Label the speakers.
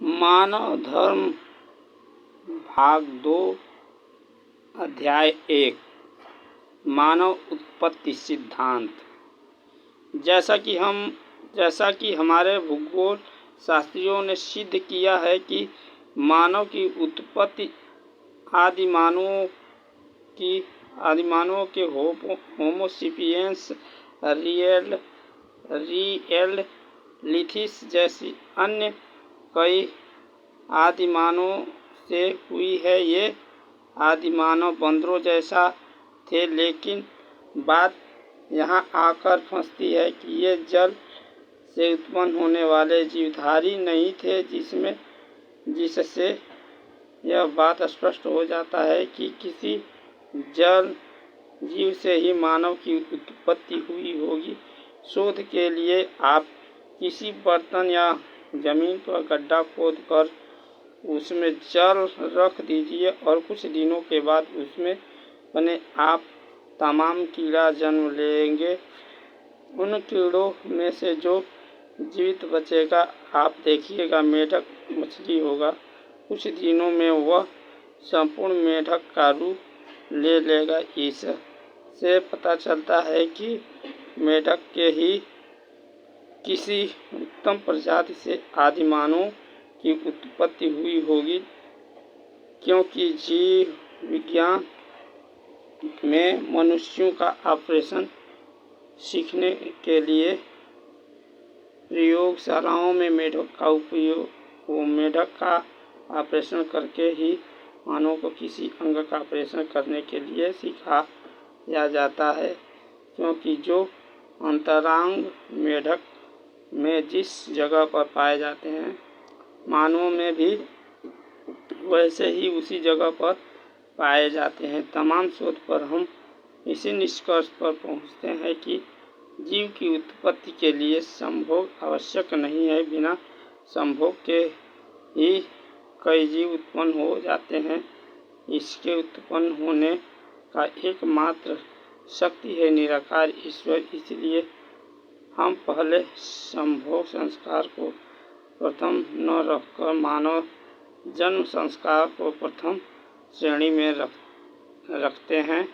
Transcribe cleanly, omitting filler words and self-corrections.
Speaker 1: मानव धर्म भाग 2 अध्याय 1 मानव उत्पत्ति सिद्धांत। जैसा कि हमारे भूगोल शास्त्रियों ने सिद्ध किया है कि मानव की उत्पत्ति आदिमानवों के होमो सेपियंस रिएलिथिस जैसी अन्य कई आदिमानवों से हुई है। ये आदिमानव बंदरों जैसा थे, लेकिन बात यहाँ आकर फंसती है कि ये जल से उत्पन्न होने वाले जीवधारी नहीं थे, जिससे यह बात स्पष्ट हो जाता है कि किसी जल जीव से ही मानव की उत्पत्ति हुई होगी। शोध के लिए आप किसी बर्तन या जमीन पर गड्ढा खोद कर उसमें जल रख दीजिए और कुछ दिनों के बाद उसमें अपने आप तमाम कीड़ा जन्म लेंगे। उन कीड़ों में से जो जीवित बचेगा, आप देखिएगा, मेढक मछली होगा। कुछ दिनों में वह संपूर्ण मेढक का रूप ले लेगा। इससे पता चलता है कि मेढक के ही किसी उत्तम प्रजाति से आदिमानव की उत्पत्ति हुई होगी, क्योंकि जीव विज्ञान में मनुष्यों का ऑपरेशन सीखने के लिए प्रयोगशालाओं में मेढक का ऑपरेशन करके ही मानव को किसी अंग का ऑपरेशन करने के लिए सिखाया जाता है, क्योंकि जो अंतरांग मेढक में जिस जगह पर पाए जाते हैं, मानवों में भी वैसे ही उसी जगह पर पाए जाते हैं। तमाम शोध पर हम इसी निष्कर्ष पर पहुंचते हैं कि जीव की उत्पत्ति के लिए संभोग आवश्यक नहीं है। बिना संभोग के ही कई जीव उत्पन्न हो जाते हैं। इसके उत्पन्न होने का एकमात्र शक्ति है निराकार ईश्वर। इसलिए हम पहले संभोग संस्कार को प्रथम न रखकर मानव जन्म संस्कार को प्रथम श्रेणी में रखते हैं।